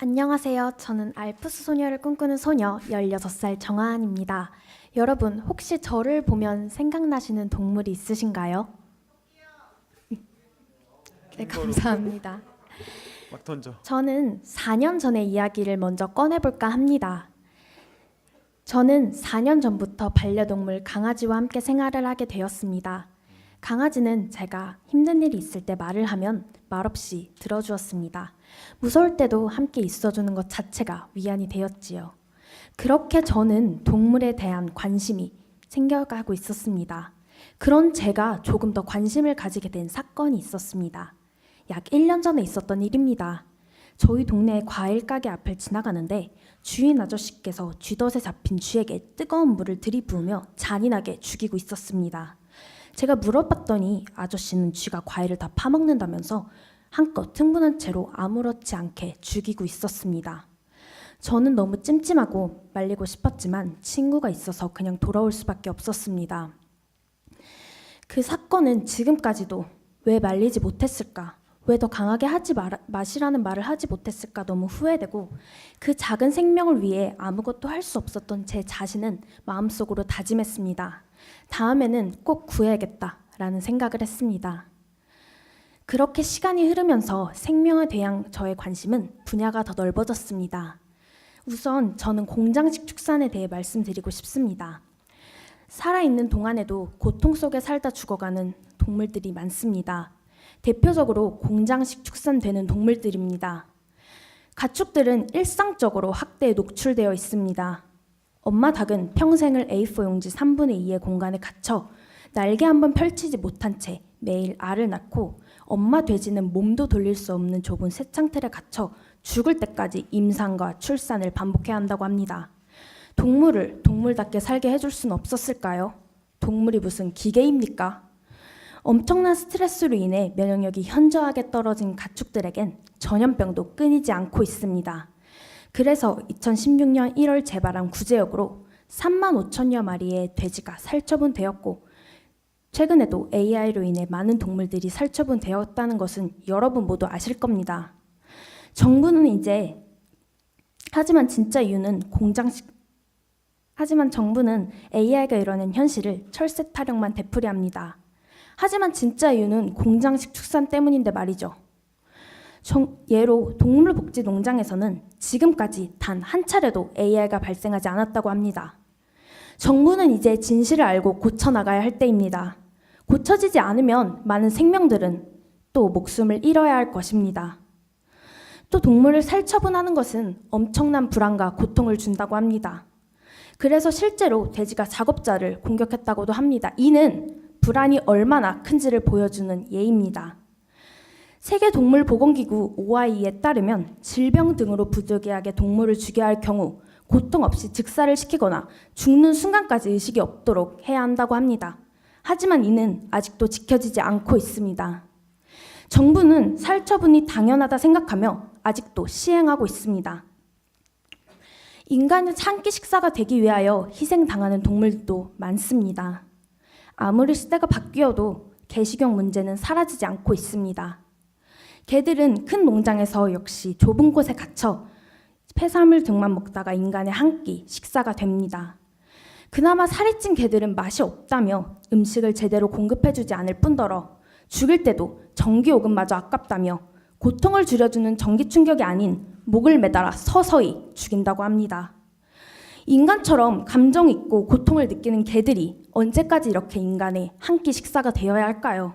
안녕하세요. 저는 알프스 소녀를 꿈꾸는 소녀 16살 정하은입니다. 여러분, 혹시 저를 보면 생각나시는 동물이 있으신가요? 네, 감사합니다. 막 던져. 저는 4년 전의 이야기를 먼저 꺼내볼까 합니다. 저는 4년 전부터 반려동물 강아지와 함께 생활을 하게 되었습니다. 강아지는 제가 힘든 일이 있을 때 말을 하면 말없이 들어주었습니다. 무서울 때도 함께 있어주는 것 자체가 위안이 되었지요. 그렇게 저는 동물에 대한 관심이 생겨가고 있었습니다. 그런 제가 조금 더 관심을 가지게 된 사건이 있었습니다. 약 1년 전에 있었던 일입니다. 저희 동네 과일 가게 앞을 지나가는데 주인 아저씨께서 쥐덫에 잡힌 쥐에게 뜨거운 물을 들이부으며 잔인하게 죽이고 있었습니다. 제가 물어봤더니 아저씨는 쥐가 과일을 다 파먹는다면서 한껏 흥분한 채로 아무렇지 않게 죽이고 있었습니다. 저는 너무 찜찜하고 말리고 싶었지만 친구가 있어서 그냥 돌아올 수밖에 없었습니다. 그 사건은 지금까지도 왜 말리지 못했을까? 왜 더 강하게 마시라는 말을 하지 못했을까 너무 후회되고 그 작은 생명을 위해 아무것도 할 수 없었던 제 자신은 마음속으로 다짐했습니다. 다음에는 꼭 구해야겠다라는 생각을 했습니다. 그렇게 시간이 흐르면서 생명에 대한 저의 관심은 분야가 더 넓어졌습니다. 우선 저는 공장식 축산에 대해 말씀드리고 싶습니다. 살아있는 동안에도 고통 속에 살다 죽어가는 동물들이 많습니다. 대표적으로 공장식 축산되는 동물들입니다. 가축들은 일상적으로 학대에 노출되어 있습니다. 엄마 닭은 평생을 A4 용지 3분의 2의 공간에 갇혀 날개 한번 펼치지 못한 채 매일 알을 낳고 엄마 돼지는 몸도 돌릴 수 없는 좁은 새창틀에 갇혀 죽을 때까지 임산과 출산을 반복해야 한다고 합니다. 동물을 동물답게 살게 해줄 수는 없었을까요? 동물이 무슨 기계입니까? 엄청난 스트레스로 인해 면역력이 현저하게 떨어진 가축들에겐 전염병도 끊이지 않고 있습니다. 그래서 2016년 1월 재발한 구제역으로 3만 5천여 마리의 돼지가 살처분되었고 최근에도 AI로 인해 많은 동물들이 살처분되었다는 것은 여러분 모두 아실 겁니다. 정부는 이제 하지만 정부는 AI가 이뤄낸 현실을 철새 타령만 되풀이합니다. 하지만 진짜 이유는 공장식 축산 때문인데 말이죠. 예로 동물복지농장에서는 지금까지 단 한 차례도 AI가 발생하지 않았다고 합니다. 정부는 이제 진실을 알고 고쳐나가야 할 때입니다. 고쳐지지 않으면 많은 생명들은 또 목숨을 잃어야 할 것입니다. 또 동물을 살처분하는 것은 엄청난 불안과 고통을 준다고 합니다. 그래서 실제로 돼지가 작업자를 공격했다고도 합니다. 이는 불안이 얼마나 큰지를 보여주는 예입니다. 세계동물보건기구 OIE에 따르면 질병 등으로 부득이하게 동물을 죽여야 할 경우 고통 없이 즉사를 시키거나 죽는 순간까지 의식이 없도록 해야 한다고 합니다. 하지만 이는 아직도 지켜지지 않고 있습니다. 정부는 살처분이 당연하다 생각하며 아직도 시행하고 있습니다. 인간은 한 끼 식사가 되기 위하여 희생당하는 동물도 많습니다. 아무리 시대가 바뀌어도 개식용 문제는 사라지지 않고 있습니다. 개들은 큰 농장에서 역시 좁은 곳에 갇혀 폐사물 등만 먹다가 인간의 한 끼 식사가 됩니다. 그나마 살이 찐 개들은 맛이 없다며 음식을 제대로 공급해주지 않을 뿐더러 죽일 때도 전기요금마저 아깝다며 고통을 줄여주는 전기 충격이 아닌 목을 매달아 서서히 죽인다고 합니다. 인간처럼 감정 있고 고통을 느끼는 개들이 언제까지 이렇게 인간의 한 끼 식사가 되어야 할까요?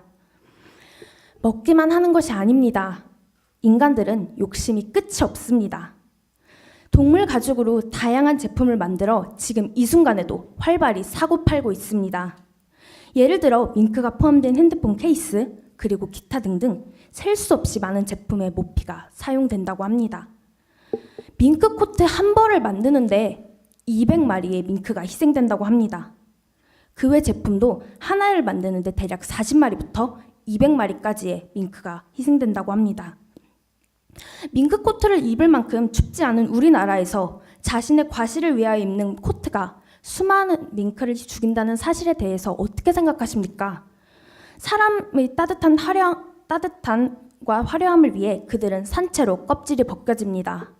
먹기만 하는 것이 아닙니다. 인간들은 욕심이 끝이 없습니다. 동물 가죽으로 다양한 제품을 만들어 지금 이 순간에도 활발히 사고 팔고 있습니다. 예를 들어 밍크가 포함된 핸드폰 케이스 그리고 기타 등등 셀 수 없이 많은 제품의 모피가 사용된다고 합니다. 밍크 코트 한 벌을 만드는데 200마리의 밍크가 희생된다고 합니다. 그 외 제품도 하나를 만드는데 대략 40마리부터 200마리까지의 밍크가 희생된다고 합니다. 밍크 코트를 입을 만큼 춥지 않은 우리나라에서 자신의 과시를 위하여 입는 코트가 수많은 밍크를 죽인다는 사실에 대해서 어떻게 생각하십니까? 사람의 따뜻함과 화려함을 위해 그들은 산채로 껍질이 벗겨집니다.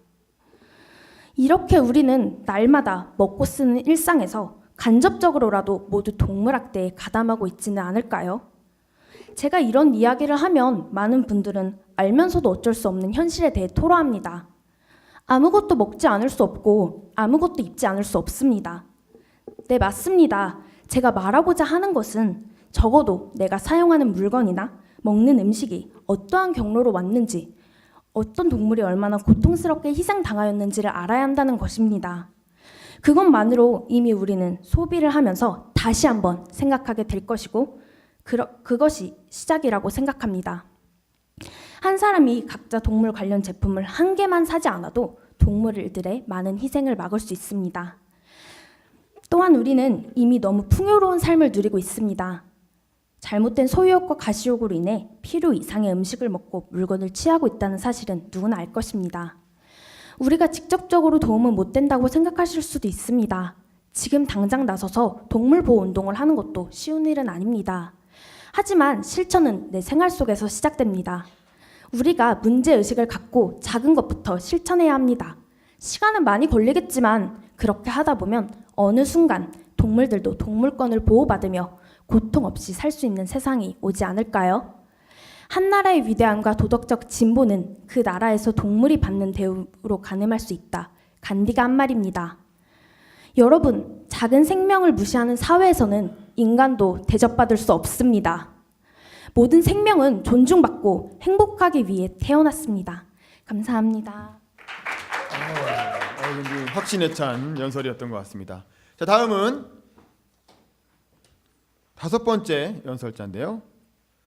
이렇게 우리는 날마다 먹고 쓰는 일상에서 간접적으로라도 모두 동물학대에 가담하고 있지는 않을까요? 제가 이런 이야기를 하면 많은 분들은 알면서도 어쩔 수 없는 현실에 대해 토로합니다. 아무것도 먹지 않을 수 없고 아무것도 입지 않을 수 없습니다. 네, 맞습니다. 제가 말하고자 하는 것은 적어도 내가 사용하는 물건이나 먹는 음식이 어떠한 경로로 왔는지, 어떤 동물이 얼마나 고통스럽게 희생당하였는지를 알아야 한다는 것입니다. 그것만으로 이미 우리는 소비를 하면서 다시 한번 생각하게 될 것이고 그것이 시작이라고 생각합니다. 한 사람이 각자 동물 관련 제품을 한 개만 사지 않아도 동물들의 많은 희생을 막을 수 있습니다. 또한 우리는 이미 너무 풍요로운 삶을 누리고 있습니다. 잘못된 소유욕과 가시욕으로 인해 필요 이상의 음식을 먹고 물건을 취하고 있다는 사실은 누구나 알 것입니다. 우리가 직접적으로 도움은 못 된다고 생각하실 수도 있습니다. 지금 당장 나서서 동물 보호 운동을 하는 것도 쉬운 일은 아닙니다. 하지만 실천은 내 생활 속에서 시작됩니다. 우리가 문제의식을 갖고 작은 것부터 실천해야 합니다. 시간은 많이 걸리겠지만 그렇게 하다 보면 어느 순간 동물들도 동물권을 보호받으며 고통 없이 살 수 있는 세상이 오지 않을까요? 한 나라의 위대함과 도덕적 진보는 그 나라에서 동물이 받는 대우로 가늠할 수 있다. 간디가 한 말입니다. 여러분, 작은 생명을 무시하는 사회에서는 인간도 대접받을 수 없습니다. 모든 생명은 존중받고 행복하기 위해 태어났습니다. 감사합니다. 확신에 찬 연설이었던 것 같습니다. 자, 다음은 5번째 연설자인데요.